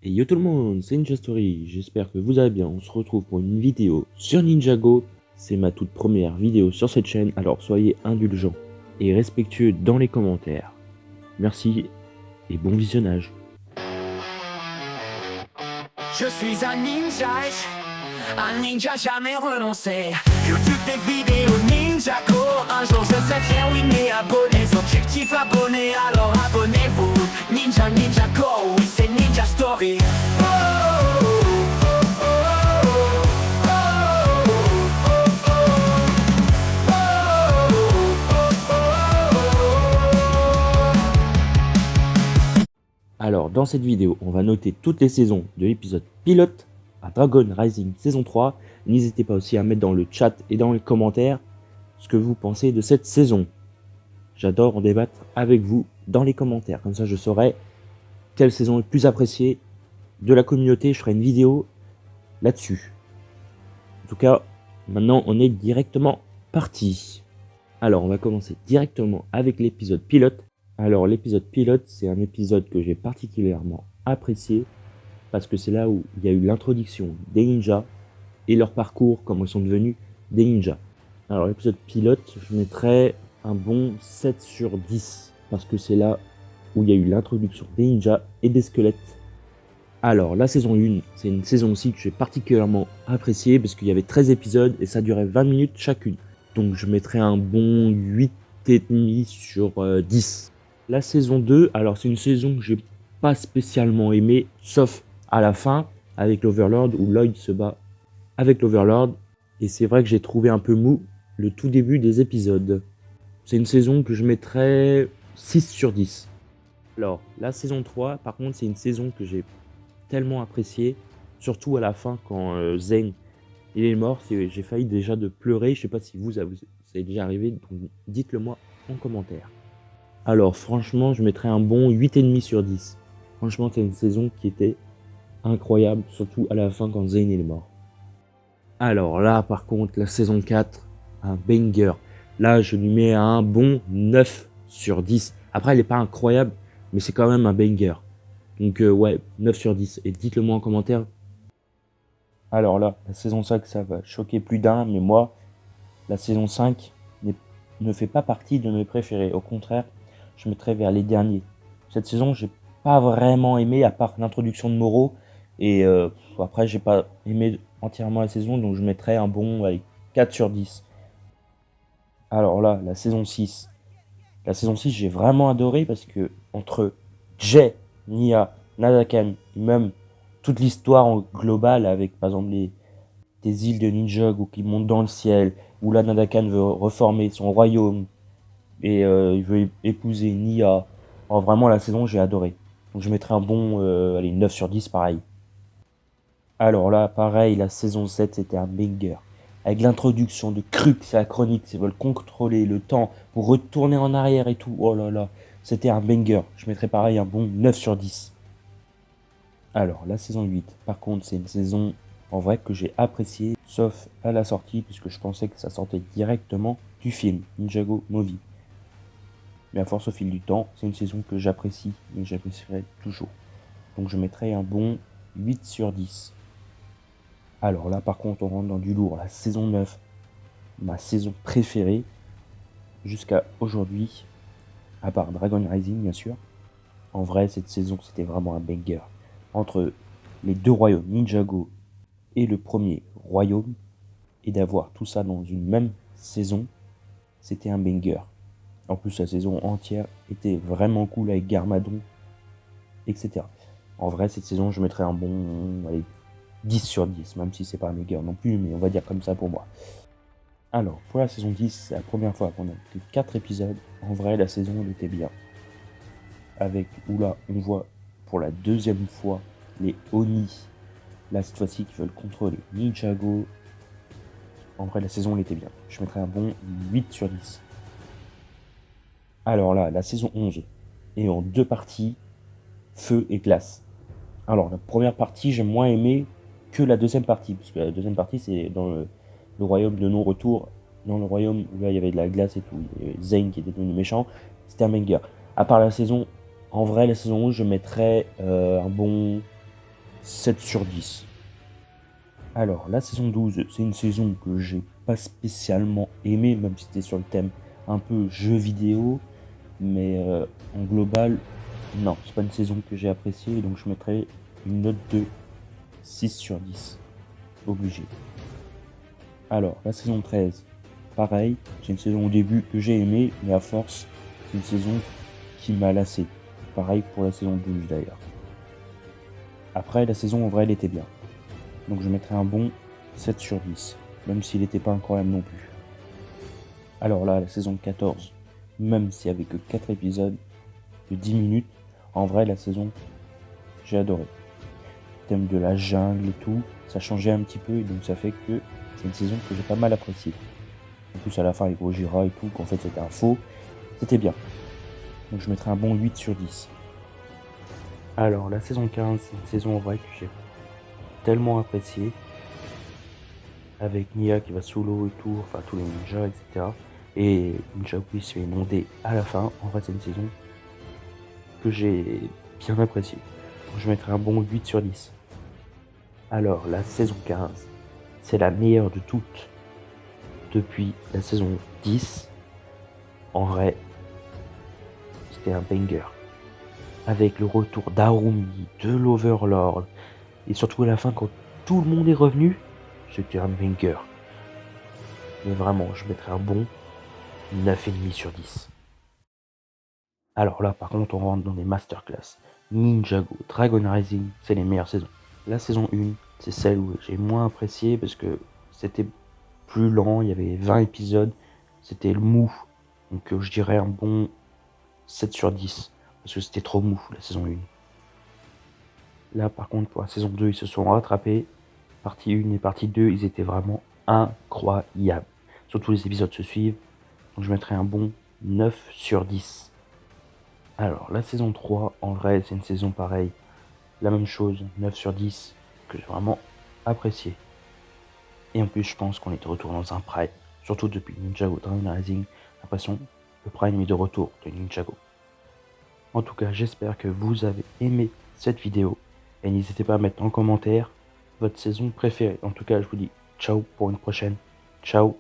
Et yo tout le monde, c'est Ninja Story, j'espère que vous allez bien, on se retrouve pour une vidéo sur Ninjago. C'est ma toute première vidéo sur cette chaîne, alors soyez indulgents et respectueux dans les commentaires. Merci et bon visionnage. Je suis un ninja jamais renoncé. YouTube des vidéos Ninjago. Un jour je serai fier, oui mais abonnés. Objectif abonné, alors abonnez-vous. Ninjago, oui c'est Ninja Story. Alors dans cette vidéo, on va noter toutes les saisons de l'épisode pilote à Dragon Rising saison 3. N'hésitez pas aussi à mettre dans le chat et dans les commentaires ce que vous pensez de cette saison. J'adore en débattre avec vous dans les commentaires, comme ça je saurai quelle saison est le plus appréciée de la communauté. Je ferai une vidéo là-dessus. En tout cas, maintenant on est directement parti. Alors on va commencer directement avec l'épisode pilote. Alors l'épisode pilote, c'est un épisode que j'ai particulièrement apprécié parce que c'est là où il y a eu l'introduction des ninjas et leur parcours, comment ils sont devenus des ninjas. Alors l'épisode pilote, je mettrais un bon 7 sur 10 parce que c'est là où il y a eu l'introduction des ninjas et des squelettes. Alors la saison 1, c'est une saison aussi que j'ai particulièrement appréciée parce qu'il y avait 13 épisodes et ça durait 20 minutes chacune. Donc je mettrais un bon 8,5 sur 10. La saison 2, alors c'est une saison que j'ai pas spécialement aimée, sauf à la fin avec l'Overlord où Lloyd se bat avec l'Overlord. Et c'est vrai que j'ai trouvé un peu mou le tout début des épisodes. C'est une saison que je mettrais 6 sur 10. Alors la saison 3, par contre, c'est une saison que j'ai tellement appréciée, surtout à la fin quand Zane il est mort. J'ai failli déjà de pleurer. Je sais pas si vous est déjà arrivé, donc dites-le moi en commentaire. Alors franchement, je mettrais un bon 8,5 sur 10. Franchement, c'est une saison qui était incroyable, surtout à la fin quand Zane il est mort. Alors là, par contre, la saison 4, un banger. Là, je lui mets un bon 9 sur 10. Après, elle n'est pas incroyable, mais c'est quand même un banger. Donc ouais, 9 sur 10. Et dites-le moi en commentaire. Alors là, la saison 5, ça va choquer plus d'un, mais moi, la saison 5 ne fait pas partie de mes préférés. Au contraire, je mettrais vers les derniers. Cette saison, j'ai pas vraiment aimé, à part l'introduction de Moro. Et après, j'ai pas aimé entièrement la saison, donc je mettrais un bon avec 4 sur 10. Alors là, la saison 6. La saison 6, j'ai vraiment adoré parce que entre Jay, Nia, Nadakan, et même toute l'histoire globale avec par exemple des îles de Ninjago qui montent dans le ciel, où là Nadakan veut reformer son royaume et il veut épouser Nia. Alors vraiment la saison j'ai adoré. Donc je mettrai un bon 9 sur 10 pareil. Alors là pareil, la saison 7 c'était un banger. Avec l'introduction de Crux et la chronique, ils veulent contrôler le temps pour retourner en arrière et tout. Oh là là, c'était un banger. Je mettrais pareil un bon 9 sur 10. Alors la saison 8, par contre c'est une saison en vrai que j'ai appréciée, sauf à la sortie, puisque je pensais que ça sortait directement du film Ninjago Movie. Mais à force au fil du temps, c'est une saison que j'apprécie, et j'apprécierai toujours. Donc je mettrai un bon 8 sur 10. Alors là par contre on rentre dans du lourd, la saison 9, ma saison préférée, jusqu'à aujourd'hui, à part Dragon Rising bien sûr. En vrai cette saison c'était vraiment un banger. Entre les deux royaumes, Ninjago et le premier royaume, et d'avoir tout ça dans une même saison, c'était un banger. En plus la saison entière était vraiment cool avec Garmadon, etc. En vrai cette saison je mettrais un bon 10 sur 10, même si c'est pas un banger non plus, mais on va dire comme ça pour moi. Alors pour la saison 10, c'est la première fois qu'on a que 4 épisodes. En vrai la saison elle était bien. Avec où là on voit pour la deuxième fois les Oni, là cette fois-ci qui veulent contrôler Ninjago. En vrai la saison elle était bien, je mettrais un bon 8 sur 10. Alors là, la saison 11 est en 2 parties, feu et glace. Alors la première partie j'ai moins aimé que la deuxième partie, parce que la deuxième partie c'est dans le royaume de non-retour, dans le royaume où là il y avait de la glace et tout, et Zane qui était devenu méchant, c'était un banger. À part la saison, en vrai la saison 11 je mettrais un bon 7 sur 10. Alors, la saison 12, c'est une saison que j'ai pas spécialement aimée, même si c'était sur le thème un peu jeu vidéo. Mais en global, non, c'est pas une saison que j'ai appréciée, donc je mettrais une note de 6 sur 10. Obligé. Alors, la saison 13, pareil, c'est une saison au début que j'ai aimée, mais à force, c'est une saison qui m'a lassé. Pareil pour la saison 12 d'ailleurs. Après, la saison en vrai, elle était bien. Donc je mettrais un bon 7 sur 10, même s'il n'était pas incroyable non plus. Alors là, la saison 14, même s'il n'y avait que 4 épisodes de 10 minutes, en vrai, la saison, j'ai adoré. Le thème de la jungle et tout, ça changeait un petit peu, et donc ça fait que c'est une saison que j'ai pas mal appréciée. En plus, à la fin, avec Gojira et tout, qu'en fait c'était un faux, c'était bien. Donc je mettrais un bon 8 sur 10. Alors, la saison 15, c'est une saison en vrai que j'ai tellement appréciée. Avec Nia qui va sous l'eau et tout, enfin tous les ninjas, etc. Et Ninjago qui se fait inonder à la fin. En vrai, c'est une saison que j'ai bien appréciée. Donc, je mettrai un bon 8 sur 10. Alors, la saison 15, c'est la meilleure de toutes depuis la saison 10. En vrai, c'était un banger. Avec le retour d'Arumi, de l'Overlord, et surtout à la fin, quand tout le monde est revenu, c'était un banger. Mais vraiment, je mettrais un bon 9,5 sur 10. Alors là, par contre, on rentre dans les masterclass. Ninjago, Dragon Rising, c'est les meilleures saisons. La saison 1, c'est celle où j'ai moins apprécié parce que c'était plus lent, il y avait 20 épisodes, c'était le mou. Donc je dirais un bon 7 sur 10, parce que c'était trop mou la saison 1. Là, par contre, pour la saison 2, ils se sont rattrapés. Partie 1 et partie 2, ils étaient vraiment incroyables. Surtout les épisodes se suivent. Donc je mettrais un bon 9 sur 10. Alors, la saison 3, en vrai, c'est une saison pareille. La même chose, 9 sur 10, que j'ai vraiment apprécié. Et en plus, je pense qu'on est de retour dans un Prime. Surtout depuis Ninjago Dragon Rising, j'ai l'impression que le Prime est de retour de Ninjago. En tout cas, j'espère que vous avez aimé cette vidéo. Et n'hésitez pas à mettre en commentaire votre saison préférée. En tout cas, je vous dis ciao pour une prochaine. Ciao.